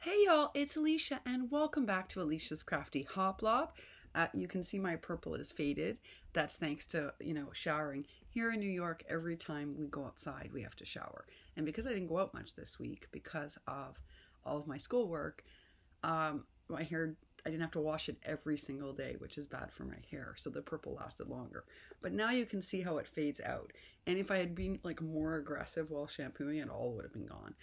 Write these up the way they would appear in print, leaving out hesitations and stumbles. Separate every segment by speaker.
Speaker 1: Hey y'all, it's Elisha and welcome back to Elisha's Crafty Hoplob. You can see my purple is faded. That's thanks to, showering. Here in New York, every time we go outside, we have to shower. And because I didn't go out much this week because of all of my schoolwork, my hair, I didn't have to wash it every single day, which is bad for my hair. So the purple lasted longer. But now you can see how it fades out. And if I had been more aggressive while shampooing, it all would have been gone.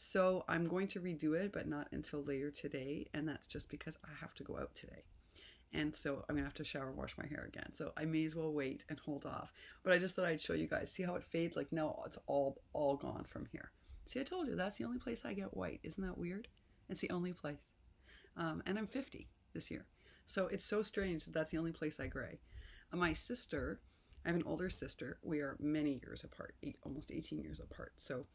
Speaker 1: So I'm going to redo it, but not until later today. And that's just because I have to go out today. And so I'm going to have to shower and wash my hair again. So I may as well wait and hold off. But I just thought I'd show you guys. See how it fades? No, it's all gone from here. See, I told you, that's the only place I get white. Isn't that weird? It's the only place. And I'm 50 this year. So it's so strange that that's the only place I gray. My sister, I have an older sister. We are many years apart, almost 18 years apart. So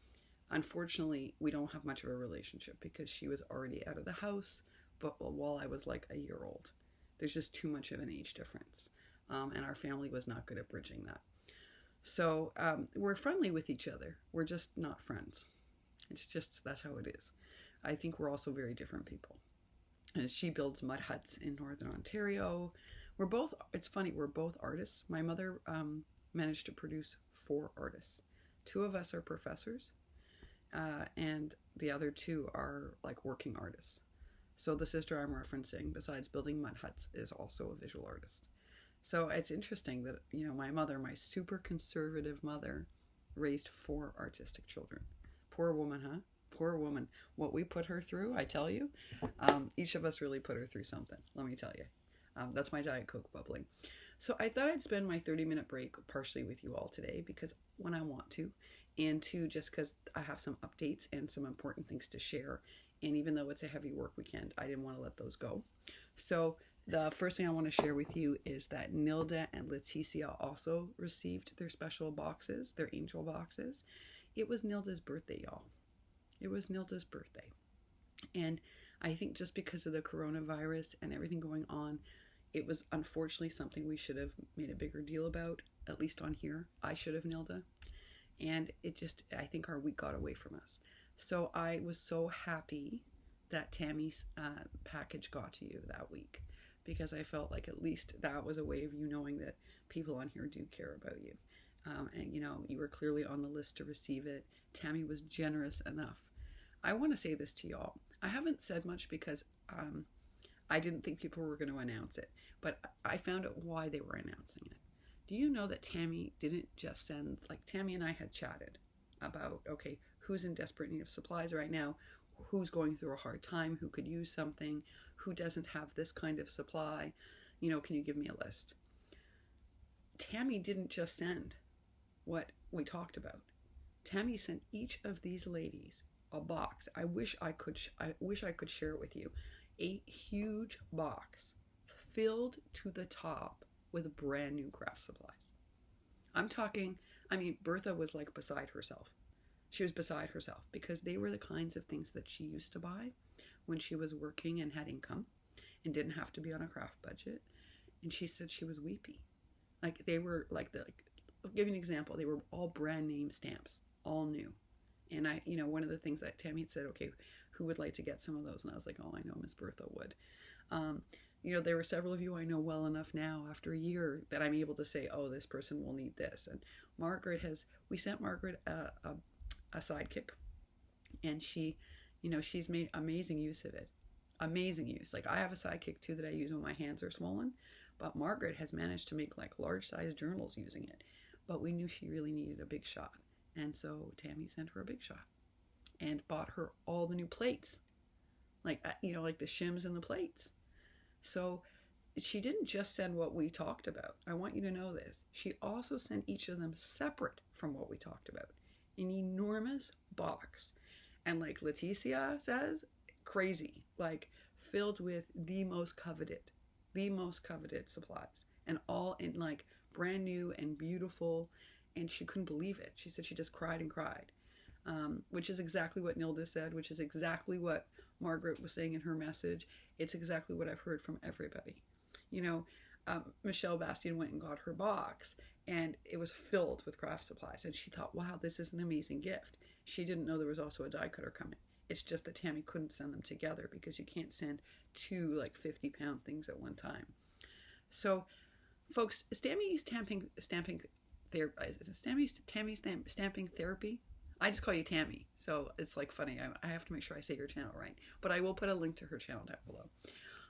Speaker 1: unfortunately, we don't have much of a relationship because she was already out of the house, but while I was like a year old. There's just too much of an age difference. And our family was not good at bridging that. So we're friendly with each other. We're just not friends. It's just, that's how it is. I think we're also very different people. And she builds mud huts in Northern Ontario. It's funny, we're both artists. My mother managed to produce 4 artists. 2 of us are professors. And the other 2 are working artists. So the sister I'm referencing, besides building mud huts, is also a visual artist. So it's interesting that, my mother, my super conservative mother, raised 4 artistic children. Poor woman, huh? Poor woman. What we put her through, I tell you, each of us really put her through something, let me tell you. That's my Diet Coke bubbling. So I thought I'd spend my 30-minute break partially with you all today because when I want to, and 2, just because I have some updates and some important things to share. And even though it's a heavy work weekend, I didn't want to let those go. So the first thing I want to share with you is that Nilda and Leticia also received their special boxes, their angel boxes. It was Nilda's birthday, y'all. It was Nilda's birthday. And I think just because of the coronavirus and everything going on, it was unfortunately something we should have made a bigger deal about, at least on here. I should have, Nilda. And I think our week got away from us. So I was so happy that Tami's package got to you that week because I felt like at least that was a way of you knowing that people on here do care about you. And you were clearly on the list to receive it. Tami was generous enough. I want to say this to y'all. I haven't said much because I didn't think people were going to announce it, but I found out why they were announcing it. Do you know that Tami didn't just send, Tami and I had chatted about, okay, who's in desperate need of supplies right now, who's going through a hard time, who could use something, who doesn't have this kind of supply, can you give me a list? Tami didn't just send what we talked about. Tami sent each of these ladies a box. I wish I could share it with you. A huge box filled to the top with brand new craft supplies. Bertha was beside herself. She was beside herself because they were the kinds of things that she used to buy when she was working and had income and didn't have to be on a craft budget. And she said she was weepy. They were I'll give you an example. They were all brand name stamps, all new. And one of the things that Tami had said, okay, who would like to get some of those? And I was like, oh, I know Miss Bertha would. There were several of you I know well enough now after a year that I'm able to say, oh, this person will need this. And we sent Margaret a sidekick, and she's made amazing use of it. Amazing use. I have a sidekick too that I use when my hands are swollen, but Margaret has managed to make large size journals using it. But we knew she really needed a big shot. And so Tami sent her a big shot and bought her all the new plates, the shims and the plates. So she didn't just send what we talked about. I want you to know this. She also sent each of them separate from what we talked about. An enormous box. And Leticia says, crazy, filled with the most coveted supplies. And all in brand new and beautiful. And she couldn't believe it. She said she just cried and cried, which is exactly what Nilda said, which is exactly what Margaret was saying in her message. It's exactly what I've heard from everybody. Michelle Bastian went and got her box, and it was filled with craft supplies. And she thought, wow, this is an amazing gift. She didn't know there was also a die cutter coming. It's just that Tami couldn't send them together because you can't send two like 50-pound things at one time. So, folks, is Tami's stamping therapy? I just call you Tami, so it's like funny. I have to make sure I say your channel right, but I will put a link to her channel down below.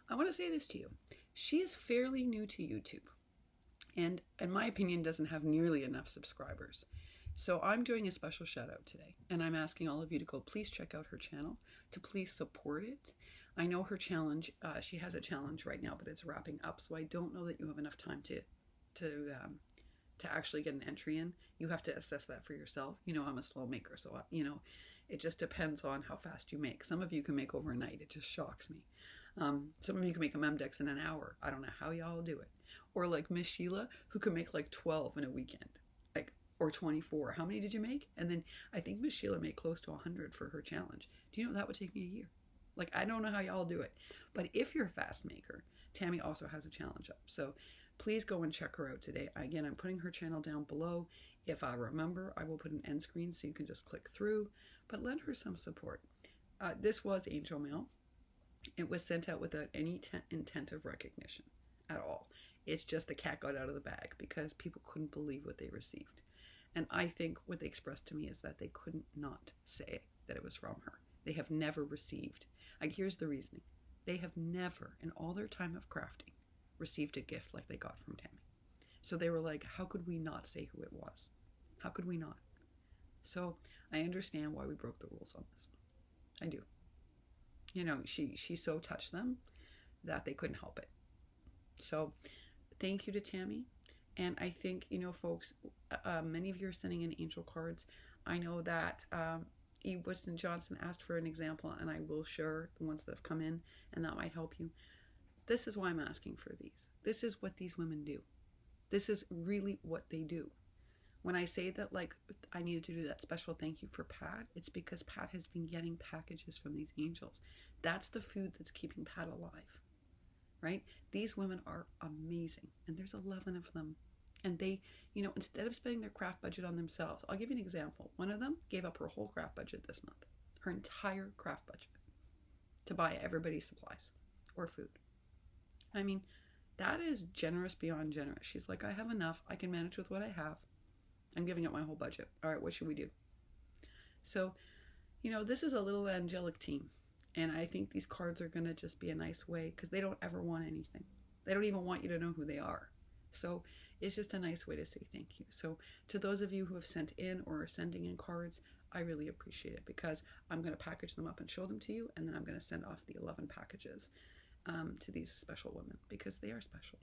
Speaker 1: I want to say this to you. She is fairly new to YouTube, and in my opinion doesn't have nearly enough subscribers. So I'm doing a special shout out today, and I'm asking all of you to go please check out her channel, to please support it. I know her challenge, she has a challenge right now, but it's wrapping up, so I don't know that you have enough time to actually get an entry in. You have to assess that for yourself. You know, I'm a slow maker, so you know, it just depends on how fast you make. Some of you can make overnight. It just shocks me. Some of you can make a Memdex in an hour. I don't know how y'all do it. Or like Miss Sheila, who can make like 12 in a weekend, like, or 24. How many did you make? And then I think Miss Sheila made close to 100 for her challenge. Do you know that would take me a year? Like, I don't know how y'all do it. But if you're a fast maker, Tami also has a challenge up. So please go and check her out today. Again, I'm putting her channel down below. If I remember, I will put an end screen so you can just click through. But lend her some support. This was angel mail. It was sent out without any intent of recognition at all. It's just the cat got out of the bag because people couldn't believe what they received. And I think what they expressed to me is that they couldn't not say that it was from her. They have never received. Here's the reasoning. They have never, in all their time of crafting, received a gift like they got from Tami. So they were like, how could we not say who it was? How could we not? So I understand why we broke the rules on this. I do. You know, she so touched them that they couldn't help it. So thank you to Tami. And I think, you know, folks, many of you are sending in angel cards. I know that E. Winston Johnson asked for an example, and I will share the ones that have come in, and that might help you. This is why I'm asking for these. This is what these women do. This is really what they do. When I say that, like, I needed to do that special thank you for Pat, it's because Pat has been getting packages from these angels. That's the food that's keeping Pat alive, right? These women are amazing, and there's 11 of them. And they, you know, instead of spending their craft budget on themselves, I'll give you an example. One of them gave up her whole craft budget this month, her entire craft budget, to buy everybody's supplies or food. I mean, that is generous beyond generous. She's like, I have enough. I can manage with what I have. I'm giving up my whole budget. All right, what should we do? So, you know, this is a little angelic team. And I think these cards are going to just be a nice way because they don't ever want anything. They don't even want you to know who they are. So it's just a nice way to say thank you. So to those of you who have sent in or are sending in cards, I really appreciate it because I'm going to package them up and show them to you. And then I'm going to send off the 11 packages to these special women because they are special.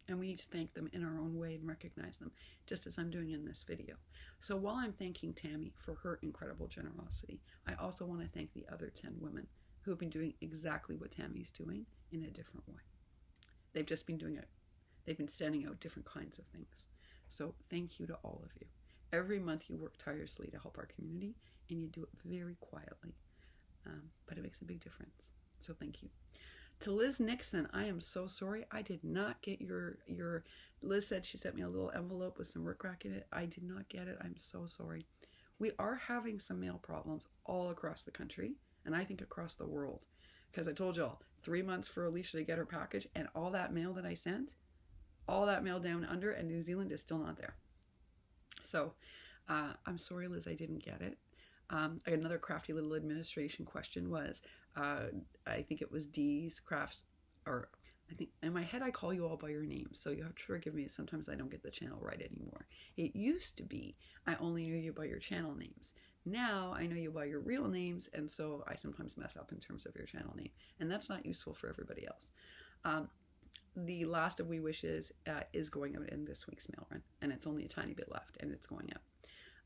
Speaker 1: And we need to thank them in our own way and recognize them, just as I'm doing in this video. So while I'm thanking Tami for her incredible generosity, I also want to thank the other 10 women who have been doing exactly what Tami's doing in a different way. They've just been doing it. They've been sending out different kinds of things. So thank you to all of you. Every month you work tirelessly to help our community, and you do it very quietly, but it makes a big difference. So thank you. To Liz Nixon, I am so sorry. I did not get your Liz said she sent me a little envelope with some rickrack in it. I did not get it. I'm so sorry. We are having some mail problems all across the country, and I think across the world. Because I told y'all, 3 months for Elisha to get her package, and all that mail that I sent, all that mail down under, and New Zealand is still not there. So I'm sorry, Liz, I didn't get it. Another crafty little administration question was, I think it was D's Crafts, or I think in my head I call you all by your name, so you have to forgive me. Sometimes I don't get the channel right anymore. It used to be I only knew you by your channel names. Now I know you by your real names, and so I sometimes mess up in terms of your channel name, and that's not useful for everybody else. The last of We Wishes is going out in this week's mail run, and it's only a tiny bit left, and it's going out.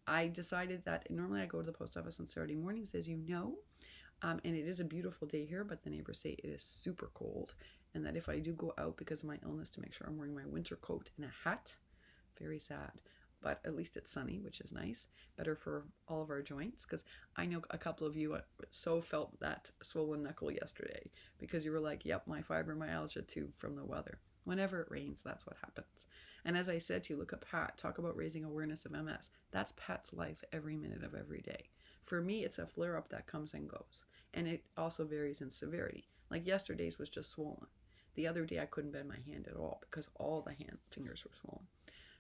Speaker 1: I decided that normally I go to the post office on Saturday mornings, as you know, and it is a beautiful day here, but the neighbors say it is super cold, and that if I do go out because of my illness, to make sure I'm wearing my winter coat and a hat. Very sad, but at least it's sunny, which is nice. Better for all of our joints, because I know a couple of you so felt that swollen knuckle yesterday, because you were like, yep, my fibromyalgia too from the weather. Whenever it rains, that's what happens. And as I said to you, look at Pat, talk about raising awareness of MS. That's Pat's life every minute of every day. For me, it's a flare-up that comes and goes. And it also varies in severity. Like yesterday's was just swollen. The other day I couldn't bend my hand at all because all the hand fingers were swollen.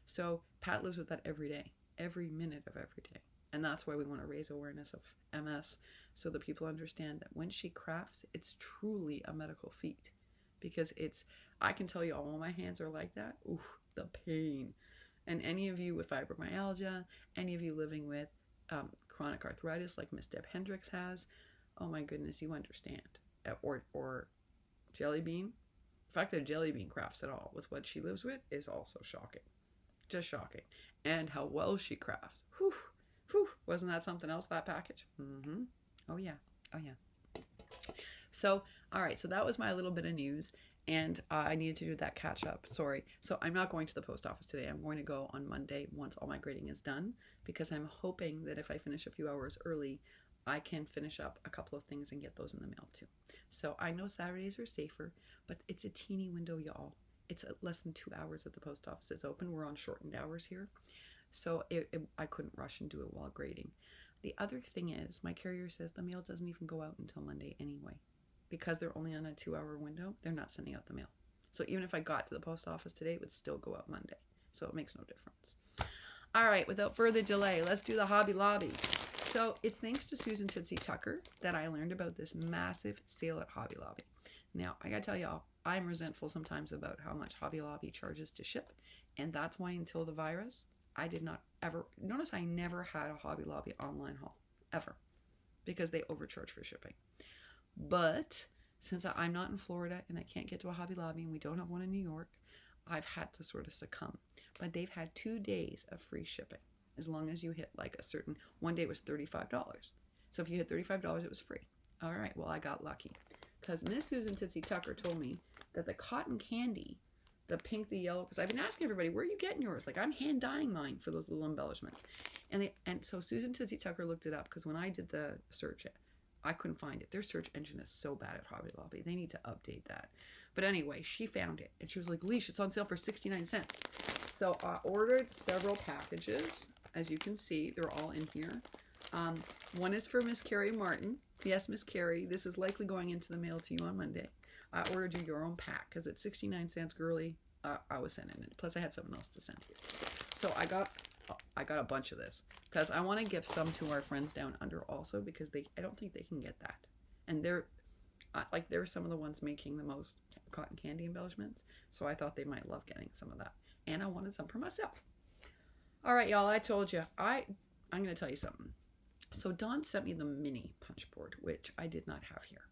Speaker 1: So Pat lives with that every day, every minute of every day. And that's why we want to raise awareness of MS so that people understand that when she crafts, it's truly a medical feat. Because I can tell you all my hands are like that. Ooh, the pain. And any of you with fibromyalgia, any of you living with chronic arthritis like Miss Deb Hendricks has, oh my goodness, you understand. Or Jelly Bean. The fact that Jelly Bean crafts at all with what she lives with is also shocking. Just shocking. And how well she crafts. Whew. Whew. Wasn't that something else, that package? Mm-hmm. Oh yeah. Oh yeah. So, all right. So that was my little bit of news. And I needed to do that catch up. Sorry. So I'm not going to the post office today. I'm going to go on Monday once all my grading is done, because I'm hoping that if I finish a few hours early, I can finish up a couple of things and get those in the mail too. So I know Saturdays are safer, but it's a teeny window, y'all. It's less than 2 hours that the post office is open. We're on shortened hours here. So I couldn't rush and do it while grading. The other thing is, my carrier says the mail doesn't even go out until Monday anyway. Because they're only on a 2-hour window, they're not sending out the mail. So even if I got to the post office today, it would still go out Monday. So it makes no difference. All right, without further delay, let's do the Hobby Lobby. So it's thanks to Susan Tootsie Tucker that I learned about this massive sale at Hobby Lobby. Now, I gotta tell y'all, I'm resentful sometimes about how much Hobby Lobby charges to ship. And that's why until the virus, I did not ever, notice I never had a Hobby Lobby online haul, ever. Because they overcharge for shipping. But since I'm not in Florida and I can't get to a Hobby Lobby and we don't have one in New York, I've had to sort of succumb. But they've had 2 days of free shipping, as long as you hit like a certain, one day was $35. So if you hit $35, it was free. All right, well, I got lucky. Because Miss Susan Tootsie Tucker told me that the cotton candy, the pink, the yellow, because I've been asking everybody, where are you getting yours? Like, I'm hand dyeing mine for those little embellishments. And so Susan Tootsie Tucker looked it up, because when I did the search, I couldn't find it. Their search engine is so bad at Hobby Lobby. They need to update that. But anyway, she found it. And she was like, Leash, it's on sale for 69 cents. So I ordered several packages. As you can see, they're all in here. One is for Miss Carrie Martin. Yes, Miss Carrie, this is likely going into the mail to you on Monday. I ordered you your own pack because it's 69 cents, girly. I was sending it. Plus, I had something else to send you. So I got a bunch of this because I want to give some to our friends down under also, because I don't think they can get that. And they're some of the ones making the most cotton candy embellishments. So I thought they might love getting some of that. And I wanted some for myself. All right, y'all, I told you. I'm going to tell you something. So Dawn sent me the mini punch board, which I did not have here.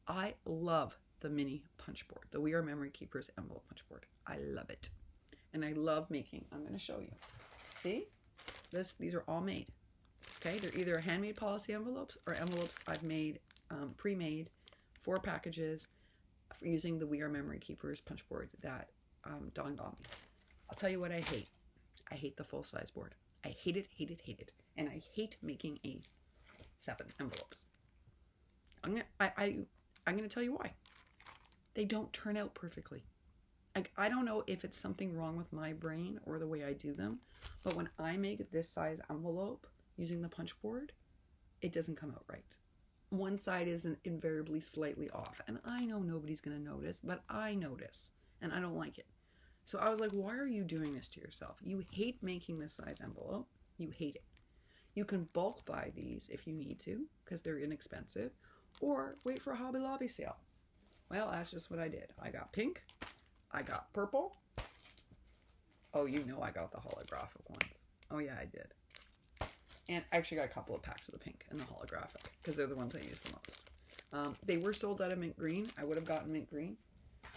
Speaker 1: I love the mini punch board, the We Are Memory Keepers envelope punch board. I love it. And I love making. I'm going to show you. See? These are all made. Okay? They're either handmade policy envelopes or envelopes I've made, pre-made, 4 packages using the We Are Memory Keepers punch board that Dawn got me. I'll tell you what I hate. I hate the full-size board. I hate it, hate it, hate it. And I hate making A7 envelopes. I'm gonna tell you why. They don't turn out perfectly. I don't know if it's something wrong with my brain or the way I do them, but when I make this size envelope using the punch board, it doesn't come out right. One side is invariably slightly off, and I know nobody's gonna notice, but I notice, and I don't like it. So I was like, why are you doing this to yourself? You hate making this size envelope. You hate it. You can bulk buy these if you need to, because they're inexpensive, or wait for a Hobby Lobby sale. Well, that's just what I did. I got pink. I got purple. Oh, you know I got the holographic ones. Oh, yeah, I did. And I actually got a couple of packs of the pink and the holographic, because they're the ones I use the most. They were sold out of mint green. I would have gotten mint green,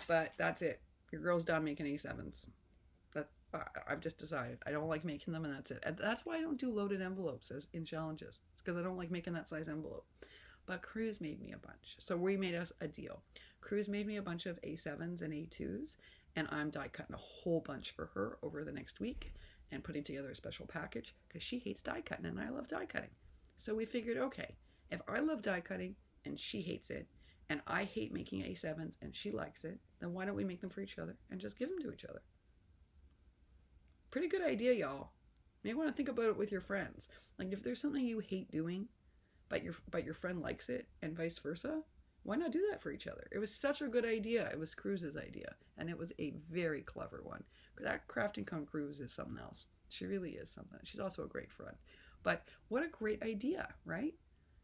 Speaker 1: but that's it. Your girl's done making A7s. I've just decided. I don't like making them, and that's it. And that's why I don't do loaded envelopes in challenges. It's because I don't like making that size envelope. But Cruz made me a bunch. So we made us a deal. Cruz made me a bunch of A7s and A2s, and I'm die cutting a whole bunch for her over the next week and putting together a special package because she hates die cutting and I love die cutting. So we figured, okay, if I love die cutting and she hates it, and I hate making A7s and she likes it, then why don't we make them for each other and just give them to each other? Pretty good idea, y'all. May want to think about it with your friends. Like, if there's something you hate doing, but your friend likes it and vice versa, why not do that for each other? It was such a good idea. It was Cruz's idea, and it was a very clever one. That crafting con Cruz is something else. She really is something. She's also a great friend. But what a great idea, right?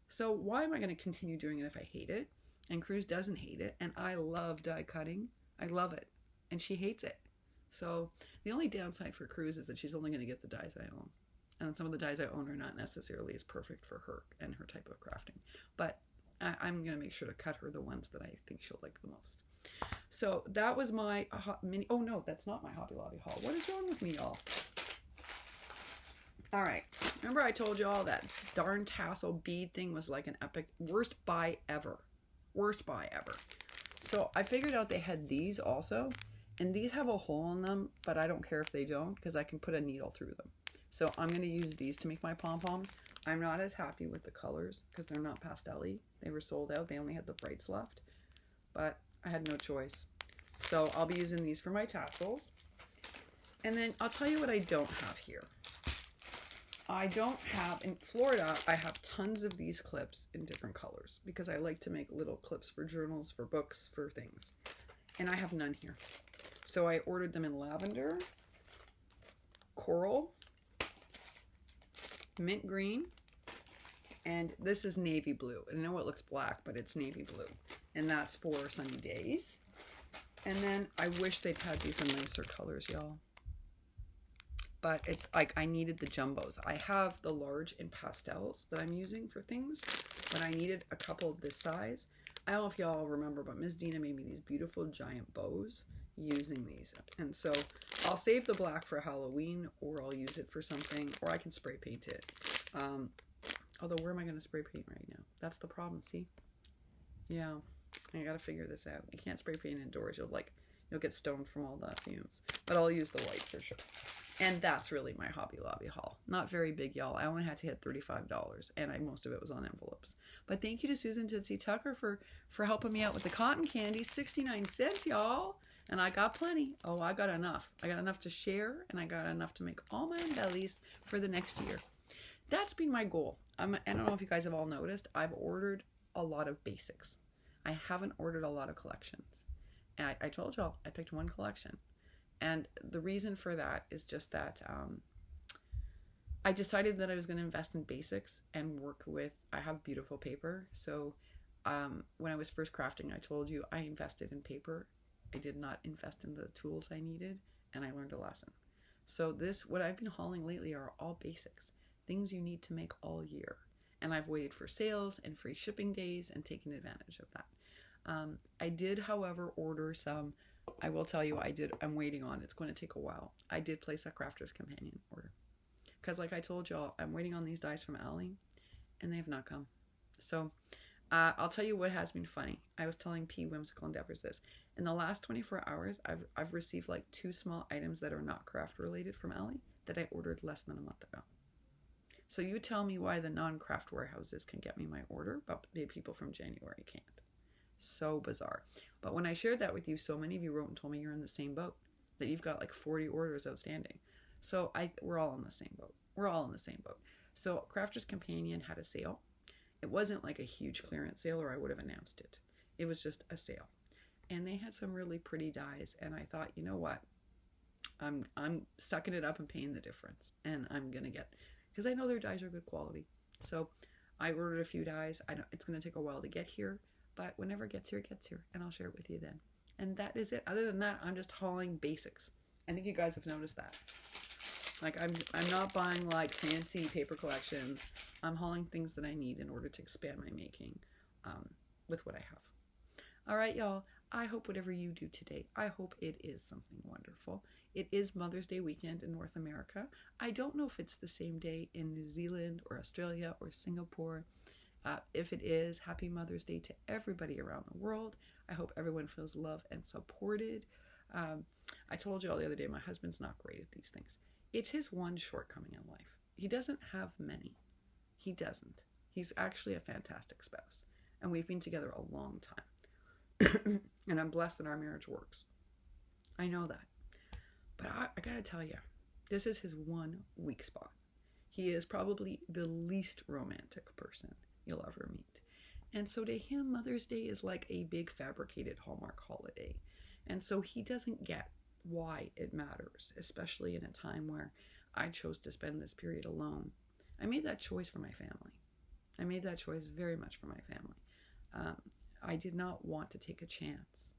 Speaker 1: So why am I going to continue doing it if I hate it? And Cruz doesn't hate it, and I love die cutting. I love it, and she hates it. So the only downside for Cruz is that she's only going to get the dies I own. And some of the dies I own are not necessarily as perfect for her and her type of crafting. But I'm going to make sure to cut her the ones that I think she'll like the most. So that was my mini. Oh no, that's not my Hobby Lobby haul. What is wrong with me, y'all? All right. Remember I told y'all that darn tassel bead thing was like an epic worst buy ever. Worst buy ever. So I figured out they had these also. And these have a hole in them, but I don't care if they don't because I can put a needle through them. So I'm going to use these to make my pom-poms. I'm not as happy with the colors because they're not pastel-y. They were sold out. They only had the brights left. But I had no choice. So I'll be using these for my tassels. And then I'll tell you what I don't have here. I don't have, in Florida, I have tons of these clips in different colors because I like to make little clips for journals, for books, for things. And I have none here. So I ordered them in lavender, coral, mint green, and this is navy blue. I know it looks black, but it's navy blue. And that's for sunny days. And then I wish they'd had these in nicer colors, y'all. But it's like I needed the jumbos. I have the large in pastels that I'm using for things, but I needed a couple of this size. I don't know if y'all remember, but Miss Dina made me these beautiful giant bows using these. And so I'll save the black for Halloween, or I'll use it for something, or I can spray paint it. Although where am I going to spray paint right now? That's the problem, see? Yeah, I got to figure this out. You can't spray paint indoors. You'll get stoned from all the fumes. But I'll use the white for sure. And that's really my Hobby Lobby haul. Not very big, y'all. I only had to hit $35, and most of it was on envelopes. But thank you to Susan Tootsie Tucker for helping me out with the cotton candy. 69 cents, y'all. And I got plenty. Oh, I got enough. I got enough to share, and I got enough to make all my bellies for the next year. That's been my goal. I don't know if you guys have all noticed, I've ordered a lot of basics. I haven't ordered a lot of collections. And I told y'all, I picked one collection. And the reason for that is just that I decided that I was going to invest in basics and work with, I have beautiful paper. So when I was first crafting, I told you I invested in paper. I did not invest in the tools I needed, and I learned a lesson. So what I've been hauling lately are all basics, things you need to make all year. And I've waited for sales and free shipping days and taken advantage of that. I did, however, order some. I will tell you, I'm waiting on. It's going to take a while. I did place a Crafter's Companion order. Because like I told y'all, I'm waiting on these dies from Allie, and they have not come. So I'll tell you what has been funny. I was telling P Whimsical Endeavors this. In the last 24 hours, I've received like 2 small items that are not craft related from Allie that I ordered less than a month ago. So you tell me why the non-craft warehouses can get me my order, but the people from January can't. So bizarre. But when I shared that with you, so many of you wrote and told me you're in the same boat, that you've got like 40 orders outstanding. So we're all in the same boat. We're all in the same boat. So Crafter's Companion had a sale. It wasn't like a huge clearance sale, or I would have announced it. It was just a sale. And they had some really pretty dies, and I thought, you know what? I'm sucking it up and paying the difference. And I'm gonna get, because I know their dies are good quality. So I ordered a few dies. It's gonna take a while to get here. But whenever it gets here, and I'll share it with you then. And that is it. Other than that, I'm just hauling basics. I think you guys have noticed that. Like, I'm not buying, like, fancy paper collections. I'm hauling things that I need in order to expand my making with what I have. All right, y'all. I hope whatever you do today, I hope it is something wonderful. It is Mother's Day weekend in North America. I don't know if it's the same day in New Zealand or Australia or Singapore. If it is, happy Mother's Day to everybody around the world. I hope everyone feels loved and supported. I told you all the other day, my husband's not great at these things. It's his one shortcoming in life. He doesn't have many. He doesn't. He's actually a fantastic spouse. And we've been together a long time. And I'm blessed that our marriage works. I know that. But I gotta tell you, this is his one weak spot. He is probably the least romantic person you'll ever meet. And so to him, Mother's Day is like a big fabricated Hallmark holiday. And so he doesn't get why it matters, especially in a time where I chose to spend this period alone. I made that choice for my family. I made that choice very much for my family. I did not want to take a chance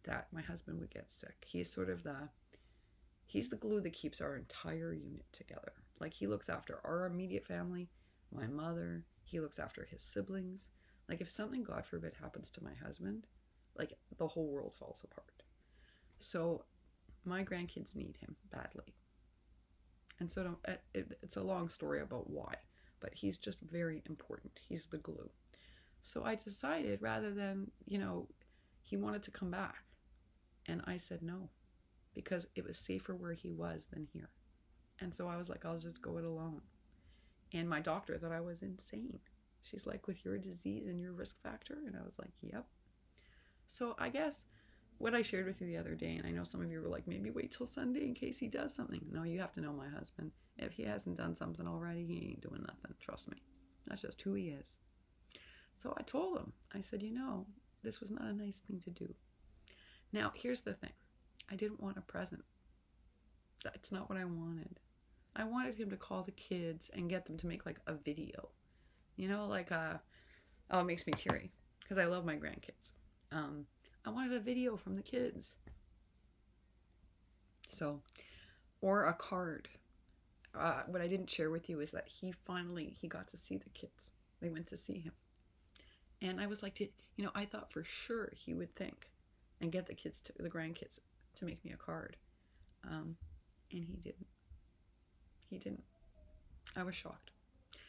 Speaker 1: that my husband would get sick. He's the glue that keeps our entire unit together. Like, he looks after our immediate family, my mother, he looks after his siblings. Like, if something, God forbid, happens to my husband, like, the whole world falls apart. So my grandkids need him badly. And so it's a long story about why, but he's just very important. He's the glue. So I decided, rather than, he wanted to come back. And I said no, because it was safer where he was than here. And so I was like, I'll just go it alone. And my doctor thought I was insane. She's like, with your disease and your risk factor? And I was like, yep. So I guess what I shared with you the other day, and I know some of you were like, maybe wait till Sunday in case he does something. No, you have to know my husband. If he hasn't done something already, he ain't doing nothing. Trust me. That's just who he is. So I told him, I said, this was not a nice thing to do. Now, here's the thing. I didn't want a present. That's not what I wanted. I wanted him to call the kids and get them to make like a video. It makes me teary because I love my grandkids. I wanted a video from the kids. So, or a card. What I didn't share with you is that he got to see the kids. They went to see him. And I was like, I thought for sure he would think and get the grandkids to make me a card. And he didn't. He didn't. I was shocked.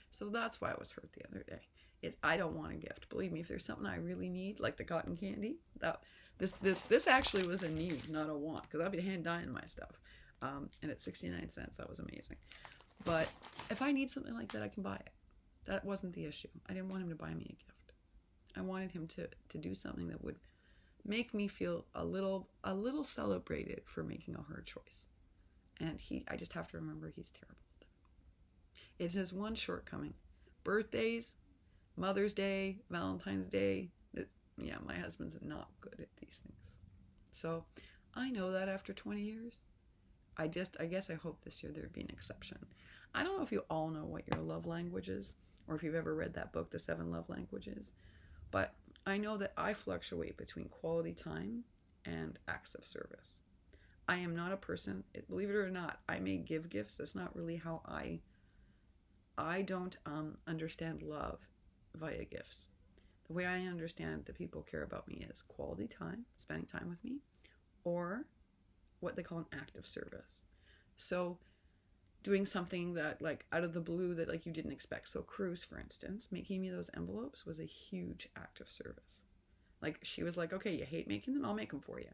Speaker 1: So that's why I was hurt the other day. I don't want a gift. Believe me, if there's something I really need, like the cotton candy, this actually was a need, not a want, because I've been hand dyeing my stuff. And at 69 cents, that was amazing. But if I need something like that, I can buy it. That wasn't the issue. I didn't want him to buy me a gift. I wanted him to do something that would make me feel a little celebrated for making a hard choice. And I just have to remember he's terrible at that. It's his one shortcoming. Birthdays, Mother's Day, Valentine's Day. My husband's not good at these things. So I know that after 20 years. I guess I hope this year there'd be an exception. I don't know if you all know what your love language is, or if you've ever read that book, The 7 Love Languages, but I know that I fluctuate between quality time and acts of service. I am not a person, believe it or not, I may give gifts. That's not really how I don't understand love via gifts. The way I understand that people care about me is quality time, spending time with me, or what they call an act of service. So doing something that like out of the blue that like you didn't expect. So Cruz, for instance, making me those envelopes was a huge act of service. Like she was like, okay, you hate making them? I'll make them for you.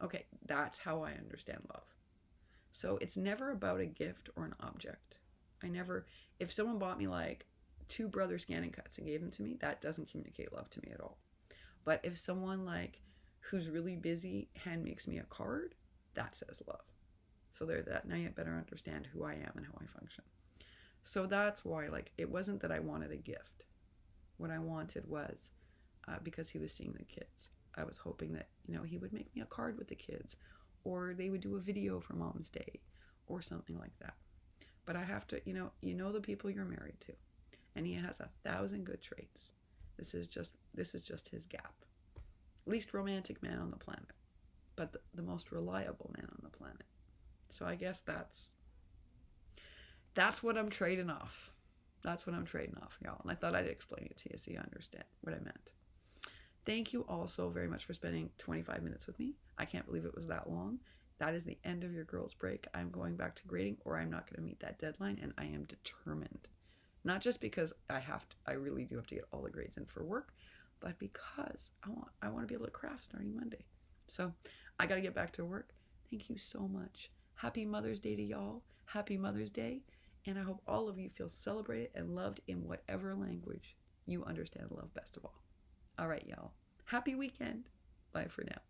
Speaker 1: Okay, that's how I understand love. So it's never about a gift or an object. If someone bought me like 2 Brother Scanning Cuts and gave them to me, that doesn't communicate love to me at all. But if someone like who's really busy hand makes me a card, that says love. So now you better understand who I am and how I function. So that's why, like, it wasn't that I wanted a gift. What I wanted was, because he was seeing the kids, I was hoping that, he would make me a card with the kids, or they would do a video for Mom's Day, or something like that. But I have to, the people you're married to, and he has 1,000 good traits. This is just his gap. Least romantic man on the planet, but the most reliable man on the planet. So I guess that's what I'm trading off. That's what I'm trading off, y'all. And I thought I'd explain it to you so you understand what I meant. Thank you all so very much for spending 25 minutes with me. I can't believe it was that long. That is the end of your girls' break. I'm going back to grading, or I'm not going to meet that deadline, and I am determined. Not just because I really do have to get all the grades in for work, but because I want to be able to craft starting Monday. So I got to get back to work. Thank you so much. Happy Mother's Day to y'all. Happy Mother's Day. And I hope all of you feel celebrated and loved in whatever language you understand love best of all. All right, y'all. Happy weekend. Bye for now.